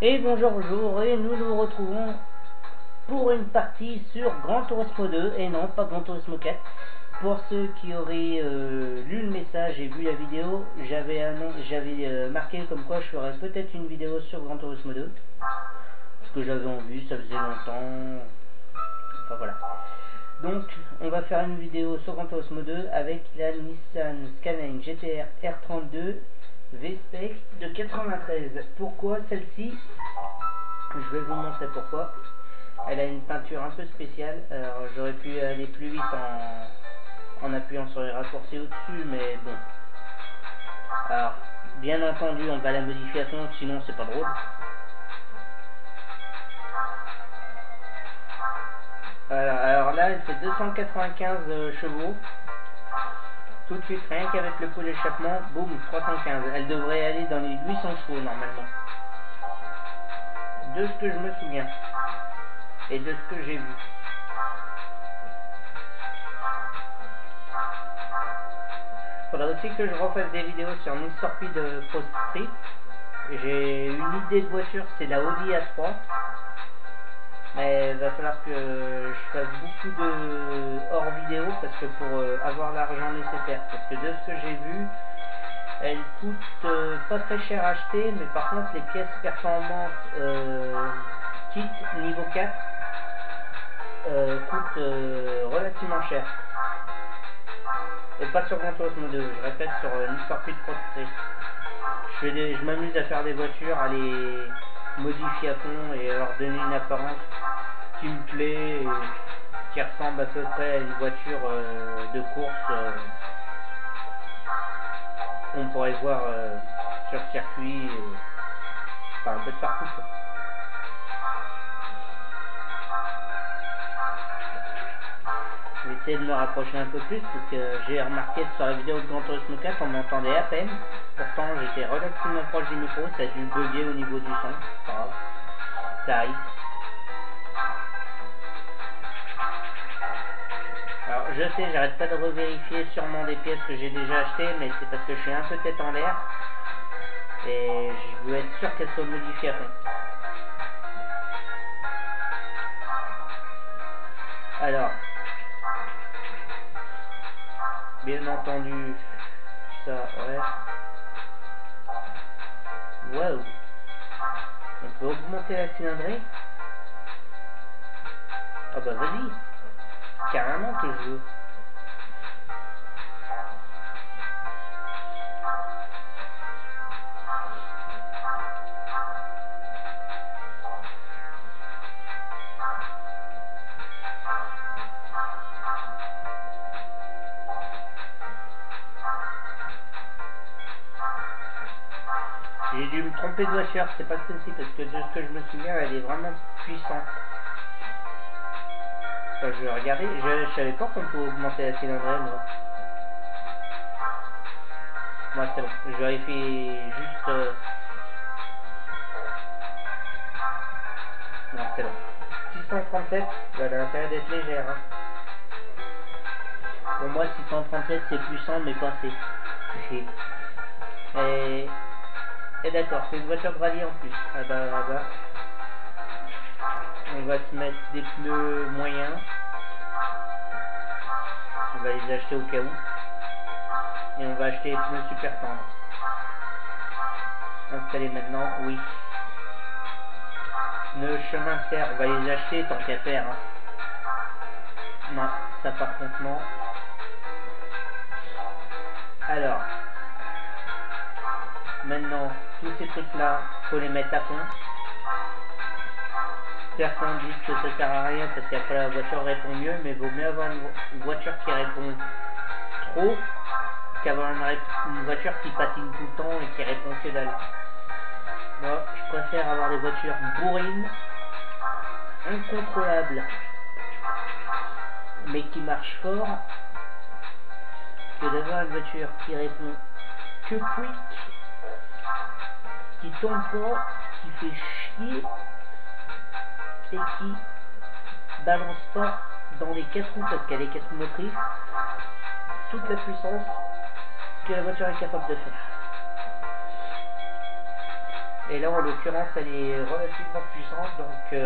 Et bonjour, et nous nous retrouvons pour une partie sur Gran Turismo 2, et non pas Gran Turismo 4. Pour ceux qui auraient lu le message et vu la vidéo, j'avais marqué comme quoi je ferais peut-être une vidéo sur Gran Turismo 2. Parce que j'avais envie, ça faisait longtemps. Enfin voilà. Donc on va faire une vidéo sur Gran Turismo 2 avec la Nissan Skyline GT-R R32 V-Spec de 93. Pourquoi celle-ci? Je vais vous montrer pourquoi. Elle a une peinture un peu spéciale. Alors j'aurais pu aller plus vite en appuyant sur les raccourcis au-dessus, mais bon. Alors, bien entendu, on va la modifier à fond, sinon c'est pas drôle. Alors là, elle fait 295 chevaux. Tout de suite, rien qu'avec le pot d'échappement, boum, 315. Elle devrait aller dans les 800 chevaux normalement. De ce que je me souviens. Et de ce que j'ai vu. Faudra aussi que je refasse des vidéos sur Need for Speed Pro Street. J'ai une idée de voiture, c'est la Audi A3. Mais il va falloir que je fasse beaucoup de hors vidéo parce que pour avoir l'argent nécessaire. Parce que de ce que j'ai vu, elle coûte pas très cher à acheter, mais par contre les pièces performantes kit niveau 4 coûtent relativement cher. Et pas sur Gran Turismo 2, je répète, sur Need for Speed Pro Street. Je m'amuse à faire des voitures, à les modifier à fond et à leur donner une apparence qui me plaît et qui ressemble à peu près à une voiture de course qu'on pourrait voir sur circuit, enfin un peu de partout quoi. Je vais essayer de me rapprocher un peu plus parce que j'ai remarqué sur la vidéo de Gran Turismo 4 on m'entendait à peine. Pourtant j'étais relativement proche du micro, ça a dû bugger au niveau du son, c'est pas grave, ça arrive. Alors je sais, j'arrête pas de revérifier sûrement des pièces que j'ai déjà achetées, mais c'est parce que je suis un peu tête en l'air et je veux être sûr qu'elles soient modifiées à fond. Alors, bien entendu, ça, ouais. Wow. On peut augmenter la cylindrée? Ah bah vas-y. Carrément que je veux. J'ai dû me tromper de voiture, c'est pas celle-ci parce que de ce que je me souviens, elle est vraiment puissante. Enfin, je vais regarder, je savais pas qu'on pouvait augmenter la cylindrée moi. Moi c'est bon, je vérifie juste... Non c'est bon. 637, elle a intérêt d'être légère. Hein. Pour moi 637 c'est puissant mais pas assez. Et d'accord, c'est une voiture de rallye en plus. Ah bah. On va se mettre des pneus moyens. On va les acheter au cas où. Et on va acheter les pneus super tendres. Installer maintenant, oui. Pneus chemin de fer, on va les acheter tant qu'à faire. Hein. Non, ça par contre non. Alors, maintenant, tous ces trucs là, faut les mettre à fond. Certains disent que ça sert à rien parce qu'après la voiture répond mieux, mais vaut mieux avoir une voiture qui répond trop qu'avoir une voiture qui patine tout le temps et qui répond que dalle. Moi, je préfère avoir des voitures bourrines, incontrôlables, mais qui marchent fort, que d'avoir une voiture qui répond que quick, qui tombe pas, qui fait chier et qui balance pas dans les 4 roues parce qu'elle est 4 roues motrices toute la puissance que la voiture est capable de faire. Et là en l'occurrence elle est relativement puissante, donc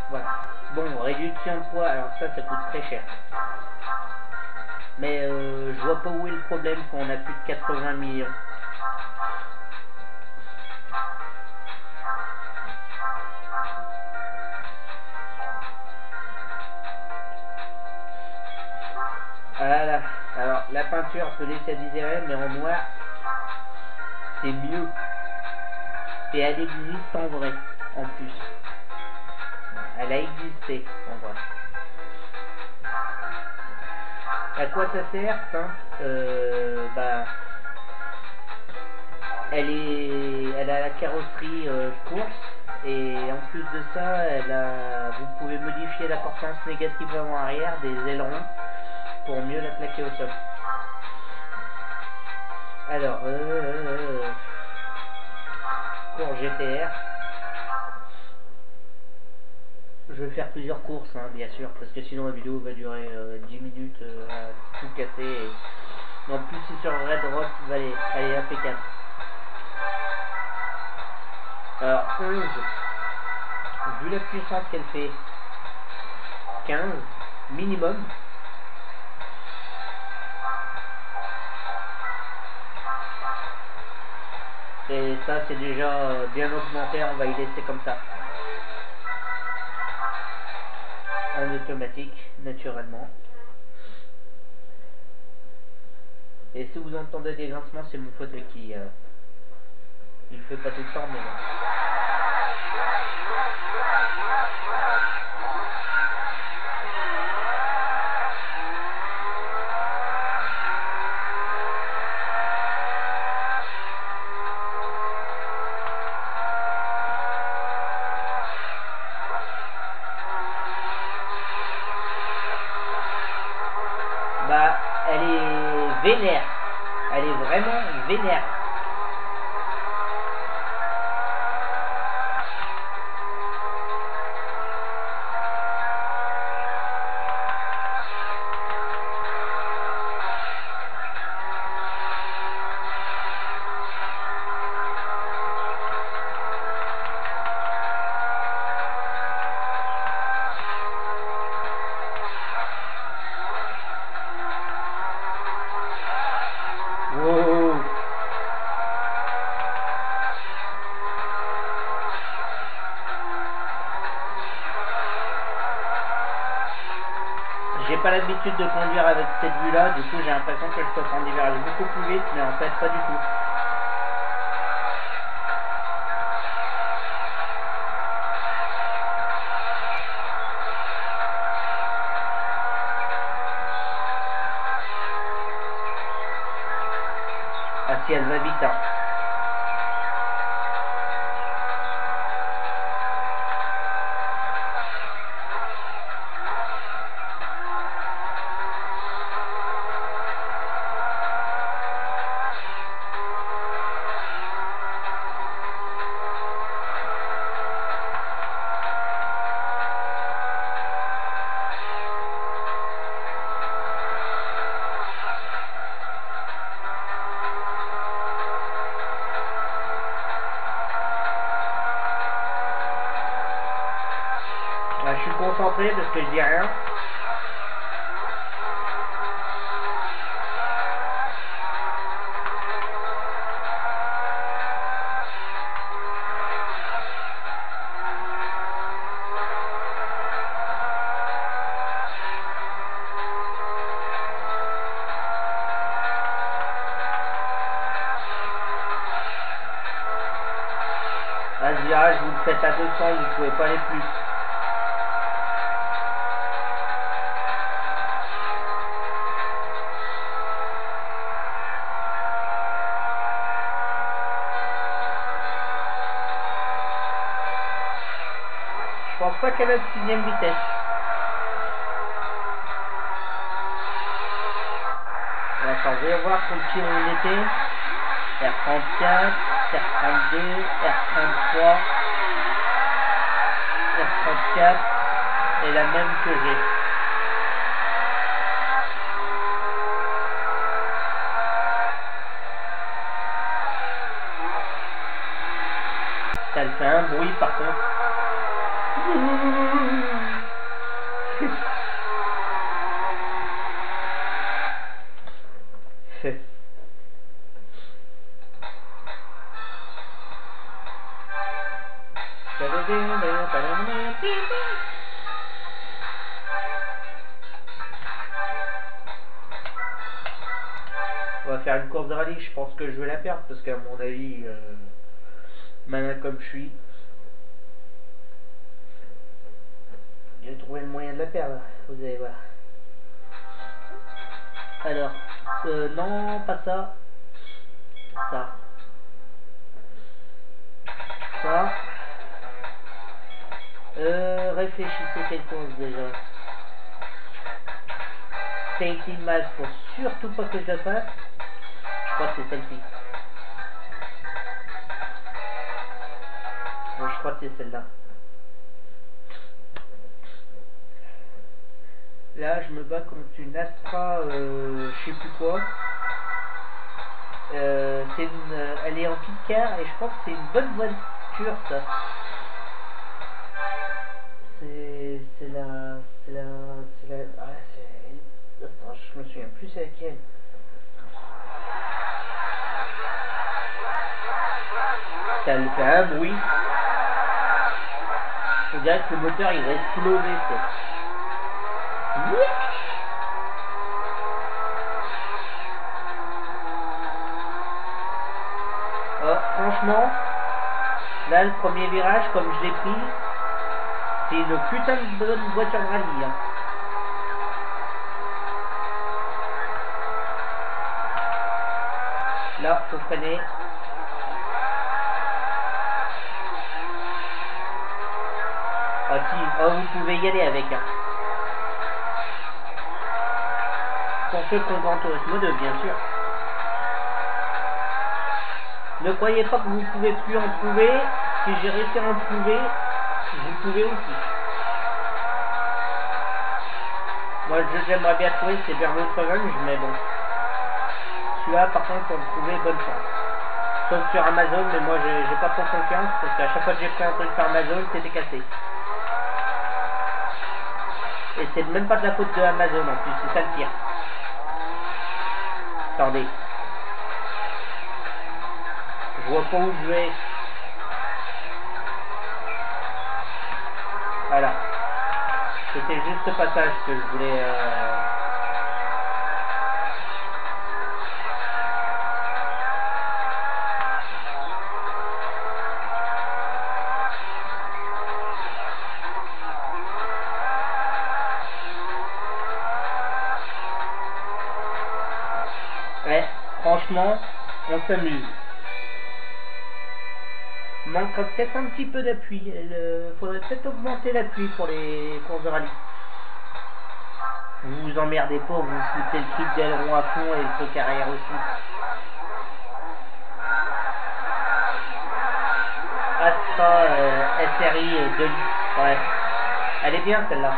voilà. Bon, réduction de poids, alors ça coûte très cher. Mais je vois pas où est le problème quand on a plus de 80 millions. Voilà, alors la peinture peut laisser à désirer, mais en noir, c'est mieux. Et elle existe en vrai, en plus. Elle a existé, en vrai. À quoi ça sert, ça bah, elle a la carrosserie course, et en plus de ça, vous pouvez modifier la portance négative avant-arrière des ailerons pour mieux la plaquer au sol. Alors, course GTR. Je vais faire plusieurs courses, hein, bien sûr, parce que sinon la vidéo va durer 10 minutes à tout casser. Et... en plus, c'est sur Red Rock Valley. Allez, impeccable. Alors, 11, vu la puissance qu'elle fait, 15 minimum. Et ça, c'est déjà bien augmenté, on va y laisser comme ça. En automatique, naturellement. Et si vous entendez des grincements, c'est mon fauteuil qui... il fait pas tout le temps, mais bon. Bah, elle est vénère. Elle est vraiment vénère. Wow. J'ai pas l'habitude de conduire avec cette vue là, du coup j'ai l'impression que je peux prendre des virages beaucoup plus vite, mais en fait pas du tout. Ah si, elle va vite, hein. Je suis concentré parce que je dis rien. À ce virage, vous le faites à 200, vous ne pouvez pas aller plus. Je pense pas qu'elle a de 6ème vitesse. Attends, je vais voir pour qui on était. R34, R32, R33, R34 est la même que j'ai. Ça le fait un bruit par contre. On va faire une course de rallye, je pense que je vais la perdre parce qu'à mon avis, malin comme je suis, j'ai trouvé le moyen de la perdre, vous allez voir. Alors, non, pas ça. Ça. Ça. Réfléchissez quelque chose déjà. Safety Mask, faut surtout pas que je la fasse. Je crois que c'est celle-ci. Je crois que c'est celle-là. Là, je me bats contre une Astra, je sais plus quoi. Elle est en Picard et je pense que c'est une bonne voiture, ça. Attends, je me souviens plus c'est laquelle. Ça lui fait un bruit. On dirait que le moteur il va exploser, franchement, là le premier virage, comme je l'ai pris, c'est une putain de bonne voiture de rallye. Hein. Là, faut freiner. Ah si, oh, vous pouvez y aller avec. Hein. Pour ceux qui ont Gran Turismo 2, bien sûr. Ne croyez pas que vous ne pouvez plus en trouver. Si j'ai réussi à en trouver, vous pouvez aussi. Moi, j'aimerais bien trouver, c'est Bermuda Revenge, mais bon. Celui-là, par contre, pour le trouver, bonne chance. Sauf sur Amazon, mais moi, j'ai pas trop confiance, parce qu'à chaque fois que j'ai pris un truc sur Amazon, c'était cassé. Et c'est même pas de la faute de Amazon, en plus, c'est ça le pire. Attendez. Je vois pas où je vais. Voilà. C'était juste ce passage que je voulais... Ouais, franchement, on s'amuse. Manquerait peut-être un petit peu d'appui. Il faudrait peut-être augmenter l'appui pour les courses de rallye. Vous vous emmerdez pas, vous foutez le truc d'aileron à fond et le truc arrière aussi. Astra SRI 2 litres. Ouais. Elle est bien celle-là.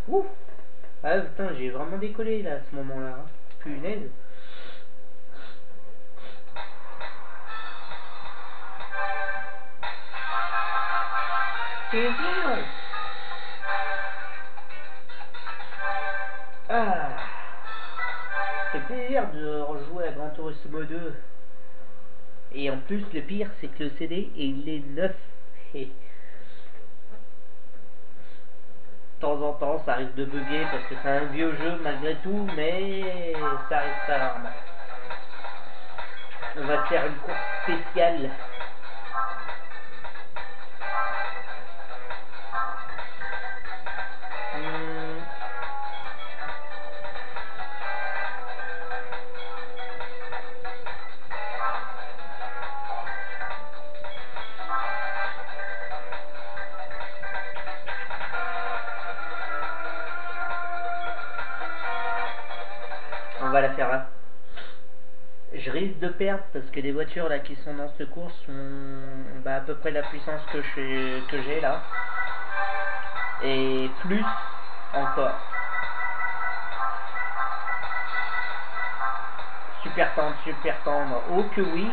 Ouf. Ah putain, j'ai vraiment décollé là à ce moment-là. Hein. Punaise. C'est bien. Ah. C'est plaisir de rejouer à Gran Turismo 2. Et en plus, le pire, c'est que le CD, il est neuf. Et de temps en temps, ça risque de bugger parce que c'est un vieux jeu malgré tout, mais ça arrive très rarement. On va faire une course spéciale. je risque de perdre parce que les voitures là qui sont dans cette course ont à peu près la puissance que j'ai là. Et plus encore. Super tendre. Oh que oui.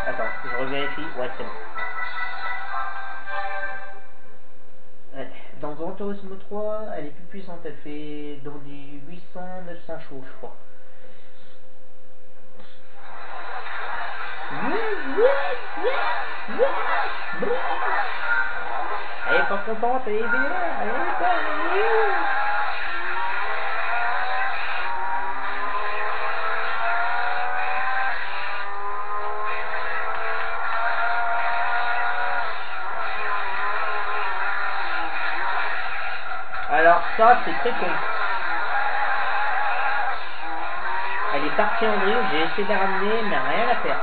Attends, je revérifie. Ouais, c'est bon. Ouais. Dans Gran Turismo 3, elle est plus puissante. Elle fait dans des 800-900 chevaux, je crois. Elle est pas contente, elle est vénère, elle est pas. Alors ça, c'est très con. Elle est partie en drift, j'ai essayé de la ramener, mais rien à faire.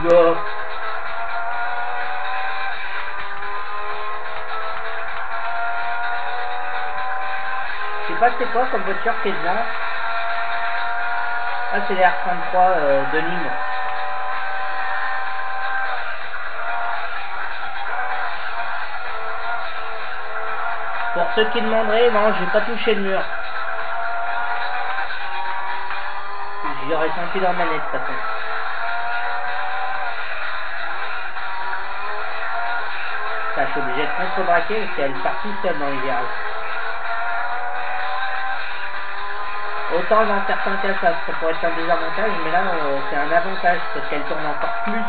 Oula. Je sais pas c'est quoi comme voiture qui est devant. Ah c'est les R33 de Nîmes. Pour ceux qui demanderaient, non j'ai pas touché le mur. J'y aurais senti leur manette de toute façon. Ça, je suis obligé de contre-braquer parce qu'elle part tout seule dans les virages. Autant dans certains cas ça pourrait être un désavantage, mais là c'est un avantage parce qu'elle tourne encore plus.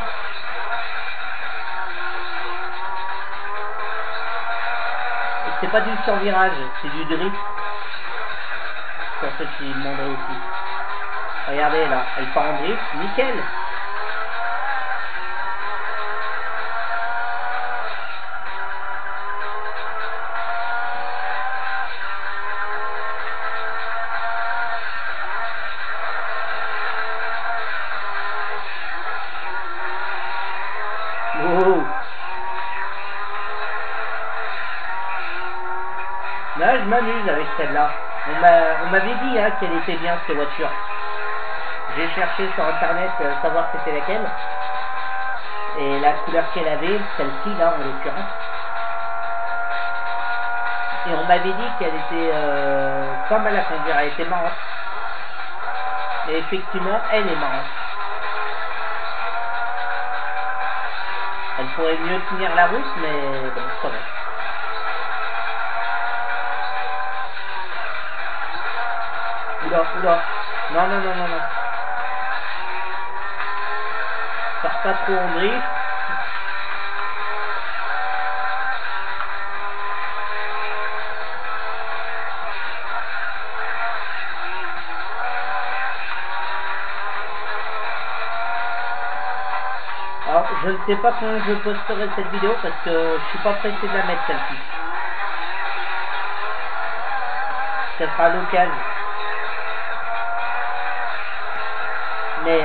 Et c'est pas du survirage, c'est du drift. Pour ceux qui demanderaient aussi. Regardez là, elle part en drift, nickel. Wow. Là je m'amuse avec celle-là. On m'avait dit hein, qu'elle était bien cette voiture. J'ai cherché sur internet savoir c'était laquelle. Et la couleur qu'elle avait, celle-ci là en l'occurrence. Et on m'avait dit qu'elle était pas mal à conduire, elle était marrante. Et effectivement, elle est marrante. Elle pourrait mieux tenir la route, mais bon, ça va. Oula. Non. Pars pas trop en drift. Alors, je ne sais pas quand je posterai cette vidéo parce que je suis pas pressé de la mettre celle-ci. Ça sera à l'occasion. Mais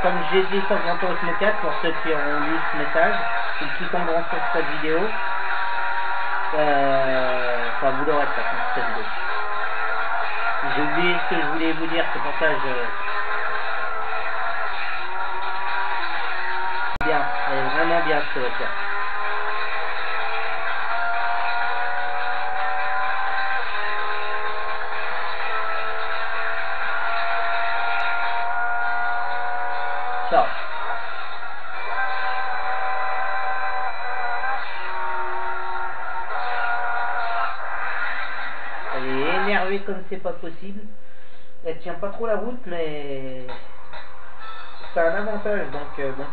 comme j'ai dit sur Gran Turismo 4, pour ceux qui auront lu ce message ou qui tomberont sur cette vidéo, enfin vous l'aurez de toute façon cette vidéo. J'ai oublié ce que je voulais vous dire, c'est pour ça que bien, elle est vraiment bien cette voiture. Ça. comme c'est pas possible. Elle tient pas trop la route, mais c'est un avantage, donc bon.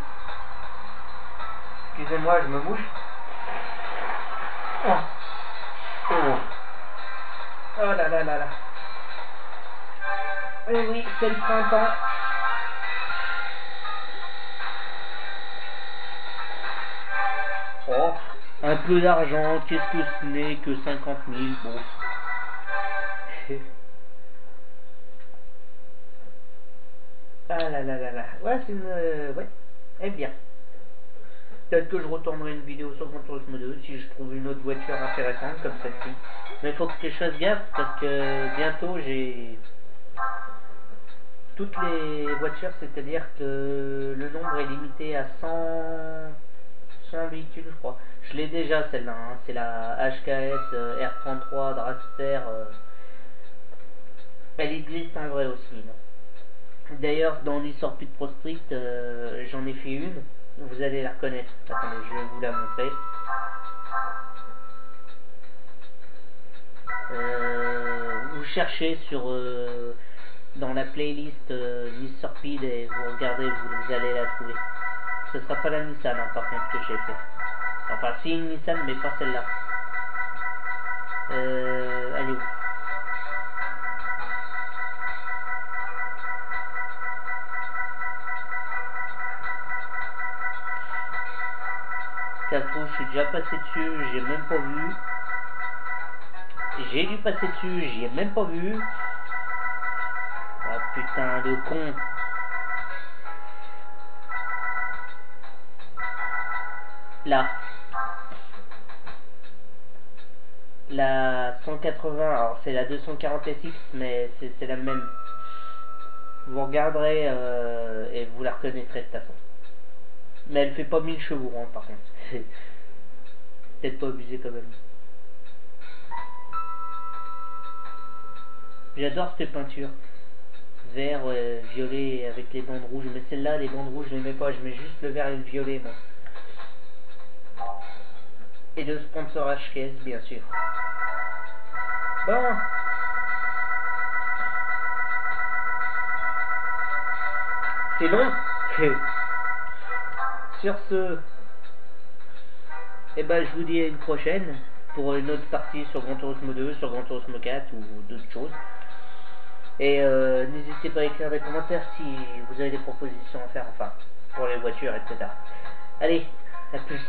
Excusez-moi, je me mouche. Oh, oh. Oh là là là là. Eh oui, c'est le printemps. Oh, un peu d'argent, qu'est-ce que ce n'est que 50 000, bon. Ah là là là là. Ouais, c'est une... ouais, eh bien. Peut-être que je retournerai une vidéo sur Gran Turismo 2 si je trouve une autre voiture intéressante comme celle-ci. Mais il faut que je fasse gaffe parce que bientôt j'ai toutes les voitures, c'est-à-dire que le nombre est limité à 100 véhicules, je crois. Je l'ai déjà celle-là, hein. C'est la HKS R33 Dragster. Elle existe en vrai aussi. D'ailleurs, dans l'histoire Speed Pro Street, j'en ai fait une. Vous allez la reconnaître. Attendez, je vais vous la montrer. Vous cherchez sur dans la playlist Need for Speed et vous regardez, vous allez la trouver. Ce sera pas la Nissan, hein, par contre, que j'ai fait. Enfin, si une Nissan, mais pas celle-là. Allez où? Catro, je suis déjà passé dessus, j'ai même pas vu. J'ai dû passer dessus, j'y ai même pas vu. Ah putain, le con. Là. La 180, alors c'est la 240 SX, mais c'est la même. Vous regarderez et vous la reconnaîtrez de toute façon. Mais elle fait pas 1000 chevaux, hein, par contre. Peut-être pas abusé quand même. J'adore ces peintures. Vert, violet avec les bandes rouges. Mais celle-là, les bandes rouges, je les mets pas. Je mets juste le vert et le violet, moi. Et le sponsor HKS, bien sûr. Bon. C'est long. Sur ce, eh ben, je vous dis à une prochaine pour une autre partie sur Gran Turismo 2, sur Gran Turismo 4 ou d'autres choses. Et n'hésitez pas à écrire des commentaires si vous avez des propositions à faire, enfin, pour les voitures, etc. Allez, à plus.